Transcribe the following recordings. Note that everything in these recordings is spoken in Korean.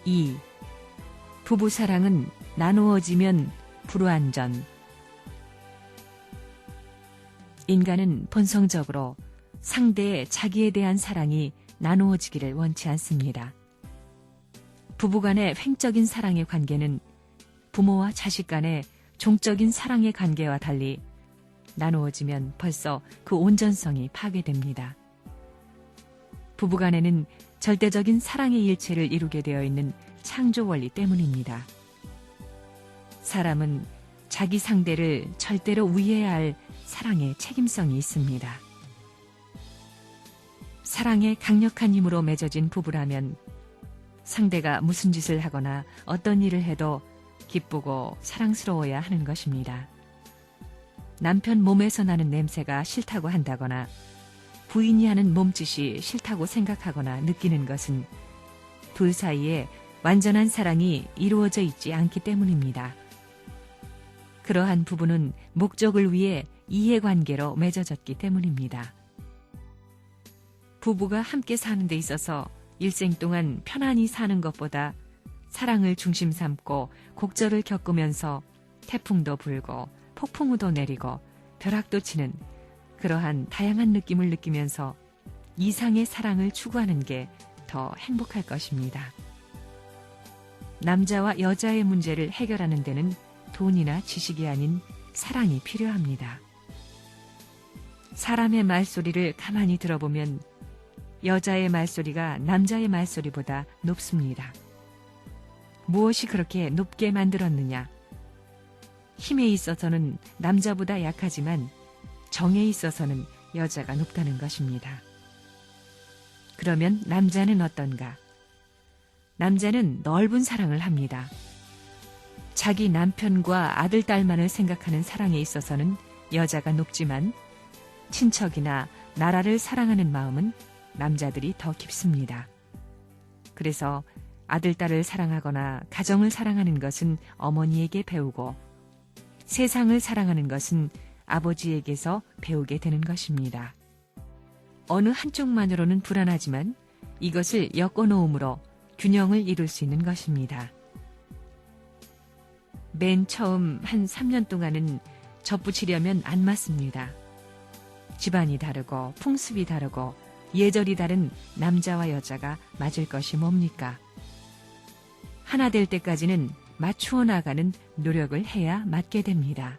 2. 부부사랑은 나누어지면 불완전. 인간은 본성적으로 상대의 자기에 대한 사랑이 나누어지기를 원치 않습니다. 부부간의 횡적인 사랑의 관계는 부모와 자식 간의 종적인 사랑의 관계와 달리 나누어지면 벌써 그 온전성이 파괴됩니다. 부부간에는 절대적인 사랑의 일체를 이루게 되어 있는 창조 원리 때문입니다. 사람은 자기 상대를 절대로 위해야 할 사랑의 책임성이 있습니다. 사랑의 강력한 힘으로 맺어진 부부라면 상대가 무슨 짓을 하거나 어떤 일을 해도 기쁘고 사랑스러워야 하는 것입니다. 남편 몸에서 나는 냄새가 싫다고 한다거나 부인이 하는 몸짓이 싫다고 생각하거나 느끼는 것은 둘 사이에 완전한 사랑이 이루어져 있지 않기 때문입니다. 그러한 부부는 목적을 위해 이해관계로 맺어졌기 때문입니다. 부부가 함께 사는 데 있어서 일생 동안 편안히 사는 것보다 사랑을 중심 삼고 곡절을 겪으면서 태풍도 불고 폭풍우도 내리고 벼락도 치는 그러한 다양한 느낌을 느끼면서 이상의 사랑을 추구하는 게 더 행복할 것입니다. 남자와 여자의 문제를 해결하는 데는 돈이나 지식이 아닌 사랑이 필요합니다. 사람의 말소리를 가만히 들어보면 여자의 말소리가 남자의 말소리보다 높습니다. 무엇이 그렇게 높게 만들었느냐? 힘에 있어서는 남자보다 약하지만 정에 있어서는 여자가 높다는 것입니다. 그러면 남자는 어떤가? 남자는 넓은 사랑을 합니다. 자기 남편과 아들, 딸만을 생각하는 사랑에 있어서는 여자가 높지만 친척이나 나라를 사랑하는 마음은 남자들이 더 깊습니다. 그래서 아들, 딸을 사랑하거나 가정을 사랑하는 것은 어머니에게 배우고 세상을 사랑하는 것은 아버지에게서 배우게 되는 것입니다. 어느 한쪽만으로는 불안하지만 이것을 엮어놓음으로 균형을 이룰 수 있는 것입니다. 맨 처음 한 3년 동안은 접붙이려면 안 맞습니다. 집안이 다르고 풍습이 다르고 예절이 다른 남자와 여자가 맞을 것이 뭡니까? 하나 될 때까지는 맞추어 나가는 노력을 해야 맞게 됩니다.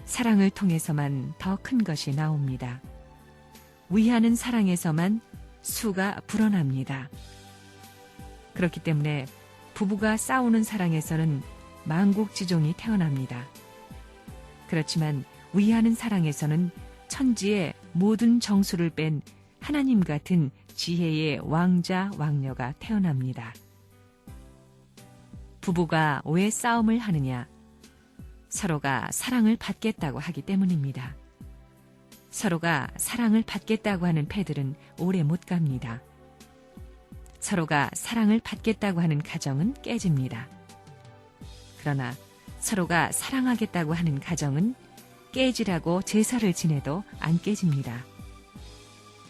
사랑을 통해서만 더 큰 것이 나옵니다. 위하는 사랑에서만 수가 불어납니다. 그렇기 때문에 부부가 싸우는 사랑에서는 만국지종이 태어납니다. 그렇지만 위하는 사랑에서는 천지의 모든 정수를 뺀 하나님 같은 지혜의 왕자, 왕녀가 태어납니다. 부부가 왜 싸움을 하느냐? 서로가 사랑을 받겠다고 하기 때문입니다. 서로가 사랑을 받겠다고 하는 패들은 오래 못 갑니다. 서로가 사랑을 받겠다고 하는 가정은 깨집니다. 그러나 서로가 사랑하겠다고 하는 가정은 깨지라고 제사를 지내도 안 깨집니다.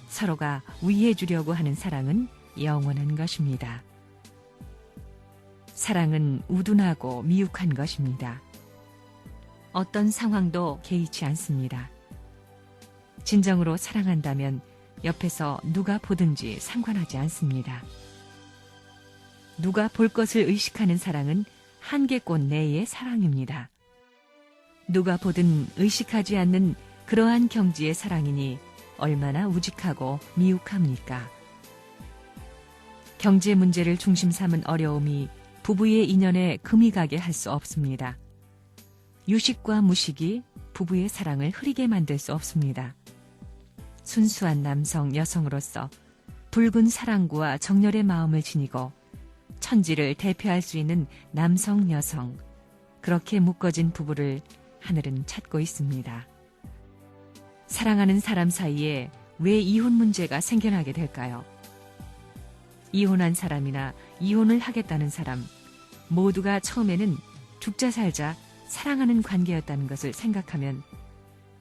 서로가 위해주려고 하는 사랑은 영원한 것입니다. 사랑은 우둔하고 미혹한 것입니다. 어떤 상황도 개의치 않습니다. 진정으로 사랑한다면 옆에서 누가 보든지 상관하지 않습니다. 누가 볼 것을 의식하는 사랑은 한계권 내의 사랑입니다. 누가 보든 의식하지 않는 그러한 경지의 사랑이니 얼마나 우직하고 미혹합니까? 경제 문제를 중심 삼은 어려움이 부부의 인연에 금이 가게 할 수 없습니다. 유식과 무식이 부부의 사랑을 흐리게 만들 수 없습니다. 순수한 남성, 여성으로서 붉은 사랑과 정열의 마음을 지니고 천지를 대표할 수 있는 남성, 여성, 그렇게 묶어진 부부를 하늘은 찾고 있습니다. 사랑하는 사람 사이에 왜 이혼 문제가 생겨나게 될까요? 이혼한 사람이나 이혼을 하겠다는 사람 모두가 처음에는 죽자 살자 사랑하는 관계였다는 것을 생각하면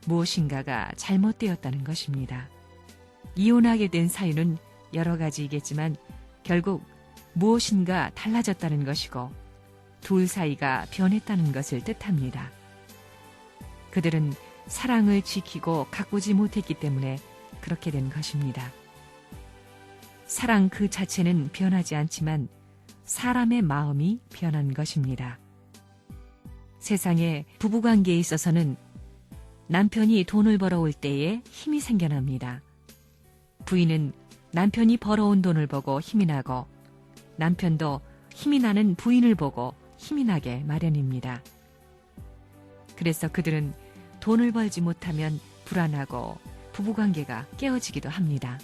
무엇인가가 잘못되었다는 것입니다. 이혼하게 된 사유는 여러 가지이겠지만 결국 무엇인가 달라졌다는 것이고 둘 사이가 변했다는 것을 뜻합니다. 그들은 사랑을 지키고 가꾸지 못했기 때문에 그렇게 된 것입니다. 사랑 그 자체는 변하지 않지만 사람의 마음이 변한 것입니다. 세상에 부부관계에 있어서는 남편이 돈을 벌어올 때에 힘이 생겨납니다. 부인은 남편이 벌어온 돈을 보고 힘이 나고 남편도 힘이 나는 부인을 보고 힘이 나게 마련입니다. 그래서 그들은 돈을 벌지 못하면 불안하고 부부관계가 깨어지기도 합니다.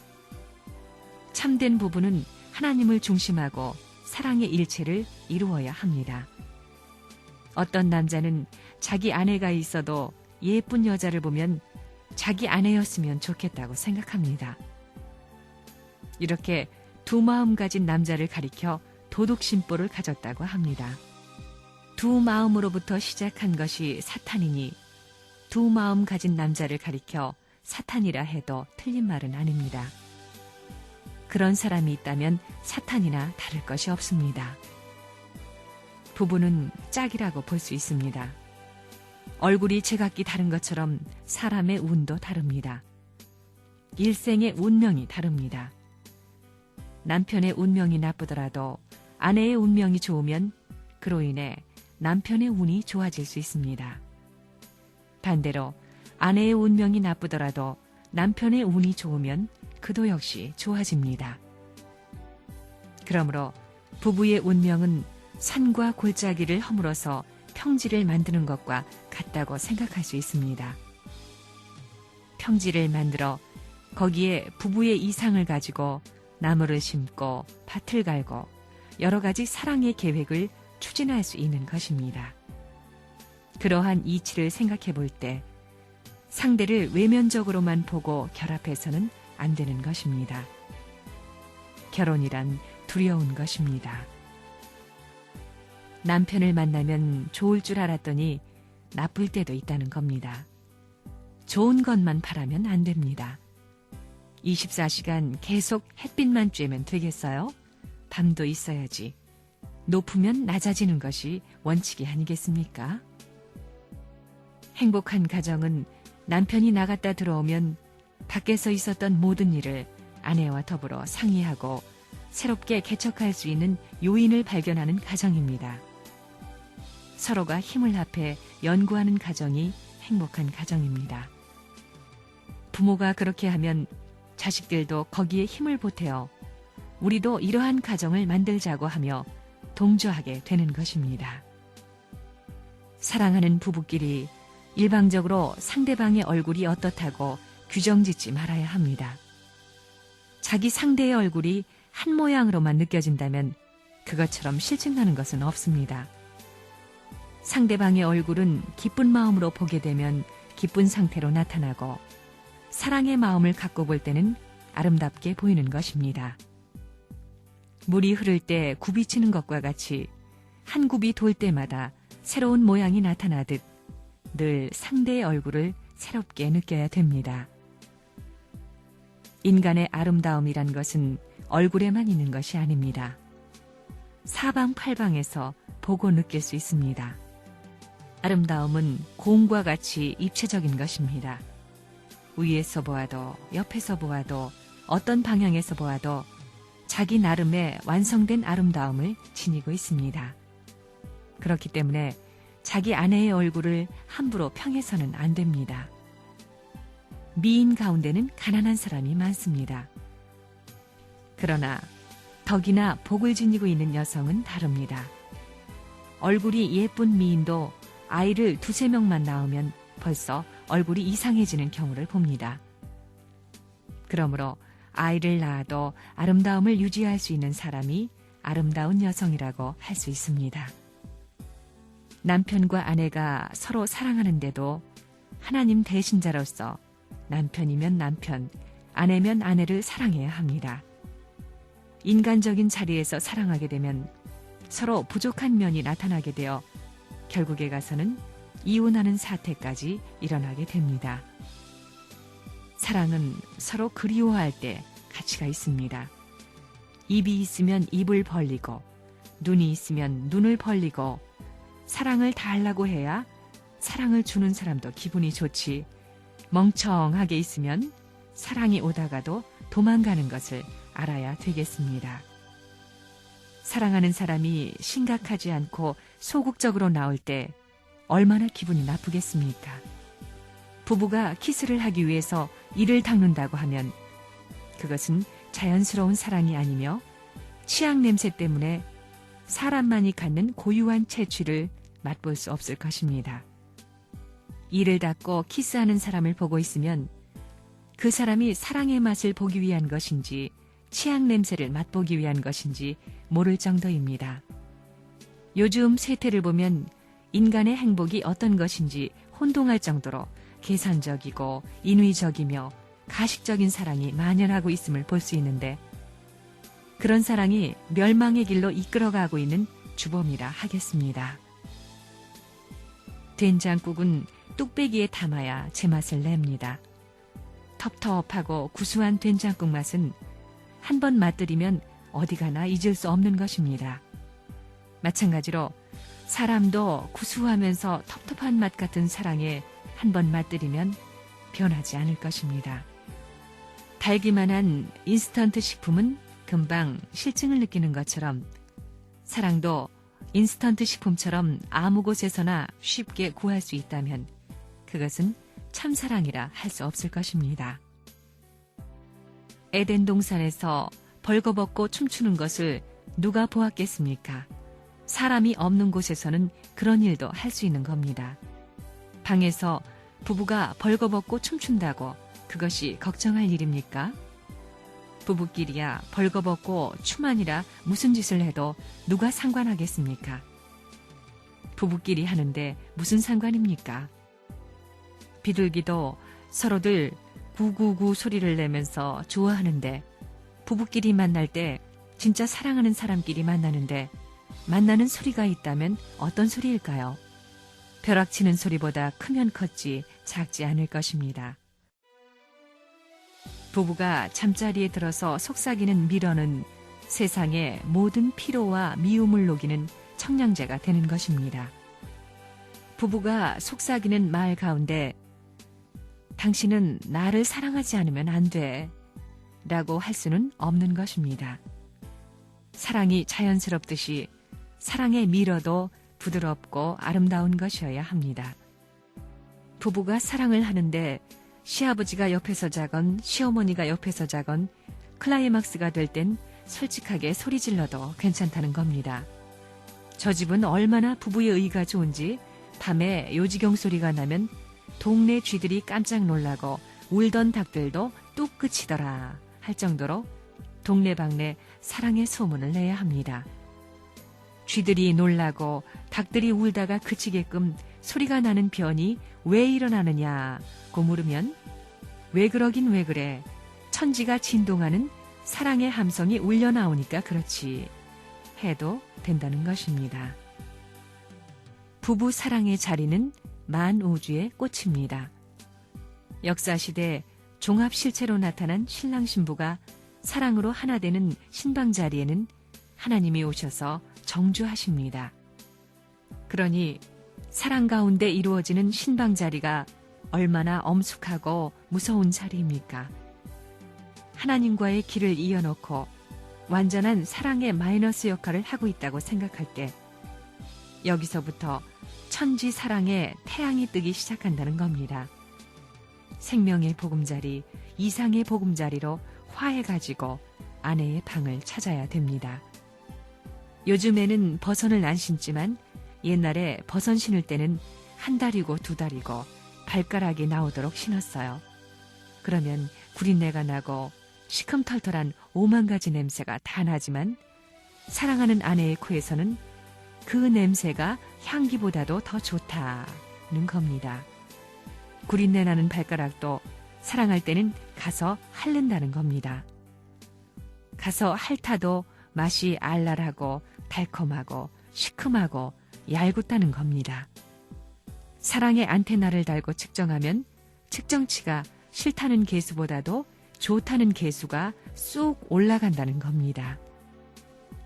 참된 부부는 하나님을 중심하고 사랑의 일체를 이루어야 합니다. 어떤 남자는 자기 아내가 있어도 예쁜 여자를 보면 자기 아내였으면 좋겠다고 생각합니다. 이렇게 두 마음 가진 남자를 가리켜 도둑심보를 가졌다고 합니다. 두 마음으로부터 시작한 것이 사탄이니 두 마음 가진 남자를 가리켜 사탄이라 해도 틀린 말은 아닙니다. 그런 사람이 있다면 사탄이나 다를 것이 없습니다. 부부는 짝이라고 볼 수 있습니다. 얼굴이 제각기 다른 것처럼 사람의 운도 다릅니다. 일생의 운명이 다릅니다. 남편의 운명이 나쁘더라도 아내의 운명이 좋으면 그로 인해 남편의 운이 좋아질 수 있습니다. 반대로 아내의 운명이 나쁘더라도 남편의 운이 좋으면 그도 역시 좋아집니다. 그러므로 부부의 운명은 산과 골짜기를 허물어서 평지를 만드는 것과 같다고 생각할 수 있습니다. 평지를 만들어 거기에 부부의 이상을 가지고 나무를 심고 밭을 갈고 여러 가지 사랑의 계획을 추진할 수 있는 것입니다. 그러한 이치를 생각해 볼 때 상대를 외면적으로만 보고 결합해서는 안 되는 것입니다. 결혼이란 두려운 것입니다. 남편을 만나면 좋을 줄 알았더니 나쁠 때도 있다는 겁니다. 좋은 것만 바라면 안 됩니다. 24시간 계속 햇빛만 쬐면 되겠어요? 밤도 있어야지. 높으면 낮아지는 것이 원칙이 아니겠습니까? 행복한 가정은 남편이 나갔다 들어오면 밖에서 있었던 모든 일을 아내와 더불어 상의하고 새롭게 개척할 수 있는 요인을 발견하는 가정입니다. 서로가 힘을 합해 연구하는 가정이 행복한 가정입니다. 부모가 그렇게 하면 자식들도 거기에 힘을 보태어 우리도 이러한 가정을 만들자고 하며 동조하게 되는 것입니다. 사랑하는 부부끼리 일방적으로 상대방의 얼굴이 어떻다고 규정짓지 말아야 합니다. 자기 상대의 얼굴이 한 모양으로만 느껴진다면 그것처럼 실증나는 것은 없습니다. 상대방의 얼굴은 기쁜 마음으로 보게 되면 기쁜 상태로 나타나고 사랑의 마음을 갖고 볼 때는 아름답게 보이는 것입니다. 물이 흐를 때 굽이 치는 것과 같이 한 굽이 돌 때마다 새로운 모양이 나타나듯 늘 상대의 얼굴을 새롭게 느껴야 됩니다. 인간의 아름다움이란 것은 얼굴에만 있는 것이 아닙니다. 사방팔방에서 보고 느낄 수 있습니다. 아름다움은 공과 같이 입체적인 것입니다. 위에서 보아도 옆에서 보아도 어떤 방향에서 보아도 자기 나름의 완성된 아름다움을 지니고 있습니다. 그렇기 때문에 자기 아내의 얼굴을 함부로 평해서는 안 됩니다. 미인 가운데는 가난한 사람이 많습니다. 그러나 덕이나 복을 지니고 있는 여성은 다릅니다. 얼굴이 예쁜 미인도 아이를 2~3명만 낳으면 벌써 얼굴이 이상해지는 경우를 봅니다. 그러므로 아이를 낳아도 아름다움을 유지할 수 있는 사람이 아름다운 여성이라고 할 수 있습니다. 남편과 아내가 서로 사랑하는데도 하나님 대신자로서 남편이면 남편, 아내면 아내를 사랑해야 합니다. 인간적인 자리에서 사랑하게 되면 서로 부족한 면이 나타나게 되어 결국에 가서는 이혼하는 사태까지 일어나게 됩니다. 사랑은 서로 그리워할 때 가치가 있습니다. 입이 있으면 입을 벌리고 눈이 있으면 눈을 벌리고 사랑을 달라고 해야 사랑을 주는 사람도 기분이 좋지. 멍청하게 있으면 사랑이 오다가도 도망가는 것을 알아야 되겠습니다. 사랑하는 사람이 심각하지 않고 소극적으로 나올 때 얼마나 기분이 나쁘겠습니까? 부부가 키스를 하기 위해서 이를 닦는다고 하면 그것은 자연스러운 사랑이 아니며 치약 냄새 때문에 사람만이 갖는 고유한 채취를 맛볼 수 없을 것입니다. 이를 닦고 키스하는 사람을 보고 있으면 그 사람이 사랑의 맛을 보기 위한 것인지 치약 냄새를 맛보기 위한 것인지 모를 정도입니다. 요즘 세태를 보면 인간의 행복이 어떤 것인지 혼동할 정도로 계산적이고 인위적이며 가식적인 사랑이 만연하고 있음을 볼 수 있는데 그런 사랑이 멸망의 길로 이끌어가고 있는 주범이라 하겠습니다. 된장국은 뚝배기에 담아야 제맛을 냅니다. 텁텁하고 구수한 된장국 맛은 한 번 맛들이면 어디 가나 잊을 수 없는 것입니다. 마찬가지로 사람도 구수하면서 텁텁한 맛 같은 사랑에 한 번 맛들이면 변하지 않을 것입니다. 달기만 한 인스턴트 식품은 금방 실증을 느끼는 것처럼 사랑도 인스턴트 식품처럼 아무 곳에서나 쉽게 구할 수 있다면 그것은 참사랑이라 할 수 없을 것입니다. 에덴 동산에서 벌거벗고 춤추는 것을 누가 보았겠습니까? 사람이 없는 곳에서는 그런 일도 할 수 있는 겁니다. 방에서 부부가 벌거벗고 춤춘다고 그것이 걱정할 일입니까? 부부끼리야 벌거벗고 춤 아니라 무슨 짓을 해도 누가 상관하겠습니까? 부부끼리 하는데 무슨 상관입니까? 비둘기도 서로들 구구구 소리를 내면서 좋아하는데 부부끼리 만날 때 진짜 사랑하는 사람끼리 만나는데 만나는 소리가 있다면 어떤 소리일까요? 벼락치는 소리보다 크면 컸지 작지 않을 것입니다. 부부가 잠자리에 들어서 속삭이는 밀어는 세상의 모든 피로와 미움을 녹이는 청량제가 되는 것입니다. 부부가 속삭이는 말 가운데 당신은 나를 사랑하지 않으면 안 돼 라고 할 수는 없는 것입니다. 사랑이 자연스럽듯이 사랑의 밀어도 부드럽고 아름다운 것이어야 합니다. 부부가 사랑을 하는데 시아버지가 옆에서 자건 시어머니가 옆에서 자건 클라이막스가 될 땐 솔직하게 소리 질러도 괜찮다는 겁니다. 저 집은 얼마나 부부의 의가 좋은지 밤에 요지경 소리가 나면 동네 쥐들이 깜짝 놀라고 울던 닭들도 뚝 그치더라 할 정도로 동네방네 사랑의 소문을 내야 합니다. 쥐들이 놀라고 닭들이 울다가 그치게끔 소리가 나는 변이 왜 일어나느냐고 물으면 왜 그러긴 왜 그래 천지가 진동하는 사랑의 함성이 울려 나오니까 그렇지 해도 된다는 것입니다. 부부 사랑의 자리는 만우주의 꽃입니다. 역사시대 종합실체로 나타난 신랑 신부가 사랑으로 하나 되는 신방 자리에는 하나님이 오셔서 정주하십니다. 그러니 사랑 가운데 이루어지는 신방 자리가 얼마나 엄숙하고 무서운 자리입니까? 하나님과의 길을 이어놓고 완전한 사랑의 마이너스 역할을 하고 있다고 생각할 때 여기서부터 천지 사랑의 태양이 뜨기 시작한다는 겁니다. 생명의 보금자리, 이상의 보금자리로 화해가지고 아내의 방을 찾아야 됩니다. 요즘에는 버선을 안 신지만 옛날에 버선 신을 때는 한 달이고 두 달이고 발가락이 나오도록 신었어요. 그러면 구린내가 나고 시큼털털한 5만 가지 냄새가 다 나지만 사랑하는 아내의 코에서는 그 냄새가 향기보다도 더 좋다는 겁니다. 구린내 나는 발가락도 사랑할 때는 가서 핥는다는 겁니다. 가서 핥아도 맛이 알랄하고 달콤하고 시큼하고 얄궂다는 겁니다. 사랑의 안테나를 달고 측정하면 측정치가 싫다는 개수보다도 좋다는 개수가 쑥 올라간다는 겁니다.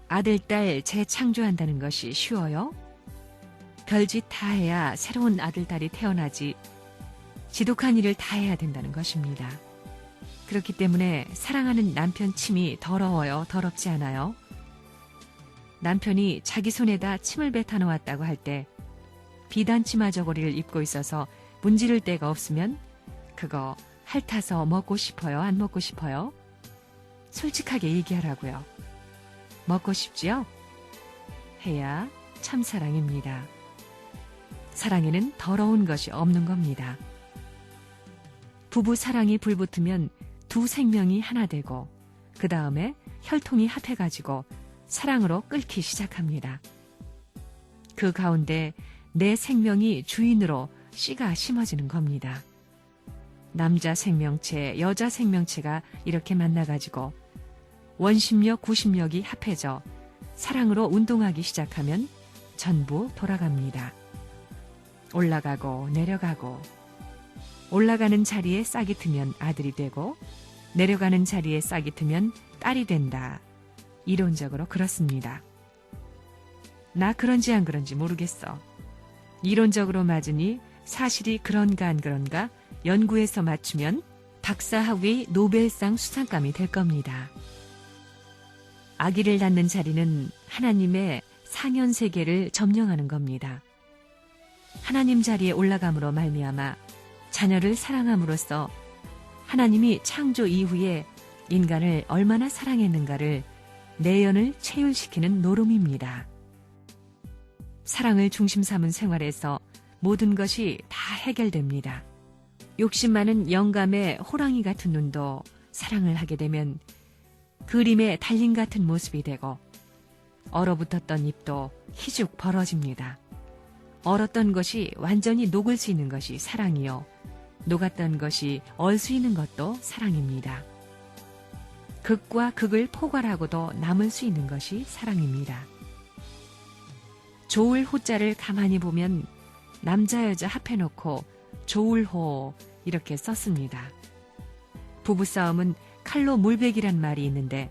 아들, 딸 재창조한다는 것이 쉬워요? 별짓 다 해야 새로운 아들, 딸이 태어나지 지독한 일을 다 해야 된다는 것입니다. 그렇기 때문에 사랑하는 남편 침이 더러워요? 더럽지 않아요? 남편이 자기 손에다 침을 뱉어 놓았다고 할 때 비단 치마 저고리를 입고 있어서 문지를 데가 없으면 그거 핥아서 먹고 싶어요? 안 먹고 싶어요? 솔직하게 얘기하라고요. 먹고 싶지요? 해야 참 사랑입니다. 사랑에는 더러운 것이 없는 겁니다. 부부 사랑이 불붙으면 두 생명이 하나 되고 그 다음에 혈통이 합해가지고 사랑으로 끓기 시작합니다. 그 가운데 내 생명이 주인으로 씨가 심어지는 겁니다. 남자 생명체, 여자 생명체가 이렇게 만나가지고 원심력, 구심력이 합해져 사랑으로 운동하기 시작하면 전부 돌아갑니다. 올라가고 내려가고 올라가는 자리에 싹이 트면 아들이 되고 내려가는 자리에 싹이 트면 딸이 된다. 이론적으로 그렇습니다. 나 그런지 안 그런지 모르겠어. 이론적으로 맞으니 사실이 그런가 안 그런가 연구해서 맞추면 박사학위 노벨상 수상감이 될 겁니다. 아기를 낳는 자리는 하나님의 상현세계를 점령하는 겁니다. 하나님 자리에 올라감으로 말미암아 자녀를 사랑함으로써 하나님이 창조 이후에 인간을 얼마나 사랑했는가를 내연을 체휼시키는 노름입니다. 사랑을 중심 삼은 생활에서 모든 것이 다 해결됩니다. 욕심 많은 영감의 호랑이 같은 눈도 사랑을 하게 되면 그림의 달림 같은 모습이 되고 얼어붙었던 입도 희죽 벌어집니다. 얼었던 것이 완전히 녹을 수 있는 것이 사랑이요. 녹았던 것이 얼 수 있는 것도 사랑입니다. 극과 극을 포괄하고도 남을 수 있는 것이 사랑입니다. 좋을 호자를 가만히 보면 남자 여자 합해놓고 좋을호 이렇게 썼습니다. 부부싸움은 칼로 물베기란 말이 있는데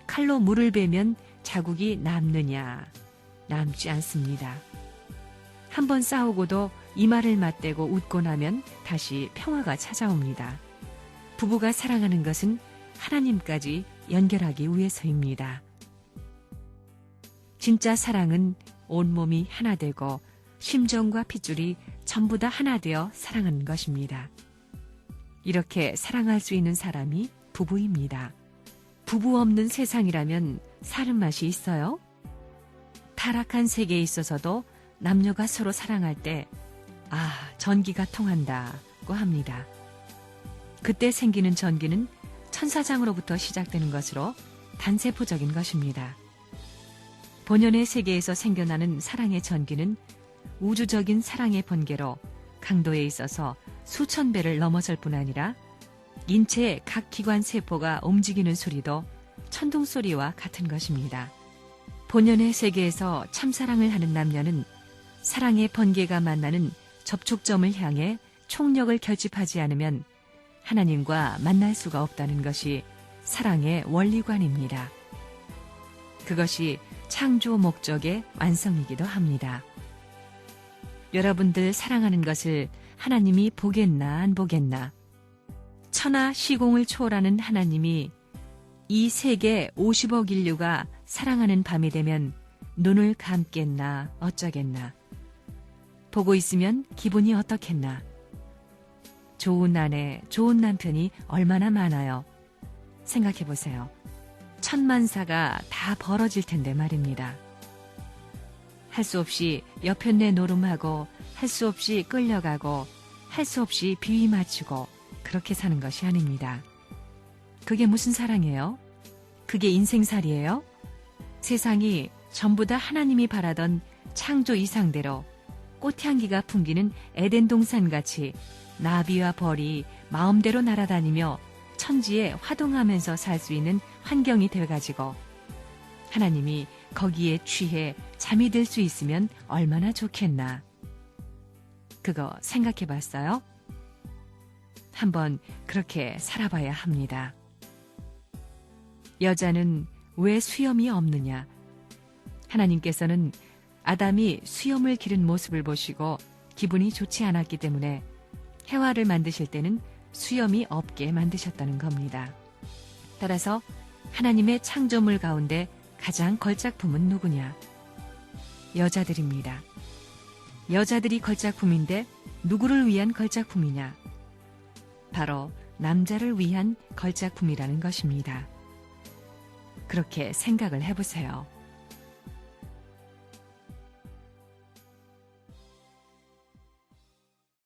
칼로 물을 베면 자국이 남느냐? 남지 않습니다. 한번 싸우고도 이마를 맞대고 웃고 나면 다시 평화가 찾아옵니다. 부부가 사랑하는 것은 하나님까지 연결하기 위해서입니다. 진짜 사랑은 온몸이 하나 되고 심정과 핏줄이 전부 다 하나 되어 사랑하는 것입니다. 이렇게 사랑할 수 있는 사람이 부부입니다. 부부 없는 세상이라면 사는 맛이 있어요? 타락한 세계에 있어서도 남녀가 서로 사랑할 때 전기가 통한다고 합니다. 그때 생기는 전기는 천사장으로부터 시작되는 것으로 단세포적인 것입니다. 본연의 세계에서 생겨나는 사랑의 전기는 우주적인 사랑의 번개로 강도에 있어서 수천 배를 넘어설 뿐 아니라 인체의 각 기관 세포가 움직이는 소리도 천둥소리와 같은 것입니다. 본연의 세계에서 참사랑을 하는 남녀는 사랑의 번개가 만나는 접촉점을 향해 총력을 결집하지 않으면 하나님과 만날 수가 없다는 것이 사랑의 원리관입니다. 그것이 창조 목적의 완성이기도 합니다. 여러분들 사랑하는 것을 하나님이 보겠나 안 보겠나? 천하 시공을 초월하는 하나님이 이 세계 50억 인류가 사랑하는 밤이 되면 눈을 감겠나 어쩌겠나? 보고 있으면 기분이 어떻겠나? 좋은 아내, 좋은 남편이 얼마나 많아요. 생각해 보세요. 천만사가 다 벌어질 텐데 말입니다. 할 수 없이 여편네 노름하고 할 수 없이 끌려가고 할 수 없이 비위 맞추고 그렇게 사는 것이 아닙니다. 그게 무슨 사랑이에요? 그게 인생살이에요? 세상이 전부 다 하나님이 바라던 창조 이상대로 꽃향기가 풍기는 에덴 동산같이 나비와 벌이 마음대로 날아다니며 천지에 화동하면서 살 수 있는 환경이 돼가지고 하나님이 거기에 취해 잠이 들 수 있으면 얼마나 좋겠나. 그거 생각해 봤어요? 한번 그렇게 살아봐야 합니다. 여자는 왜 수염이 없느냐? 하나님께서는 아담이 수염을 기른 모습을 보시고 기분이 좋지 않았기 때문에 해와를 만드실 때는 수염이 없게 만드셨다는 겁니다. 따라서 하나님의 창조물 가운데 가장 걸작품은 누구냐? 여자들입니다. 여자들이 걸작품인데 누구를 위한 걸작품이냐? 바로 남자를 위한 걸작품이라는 것입니다. 그렇게 생각을 해보세요.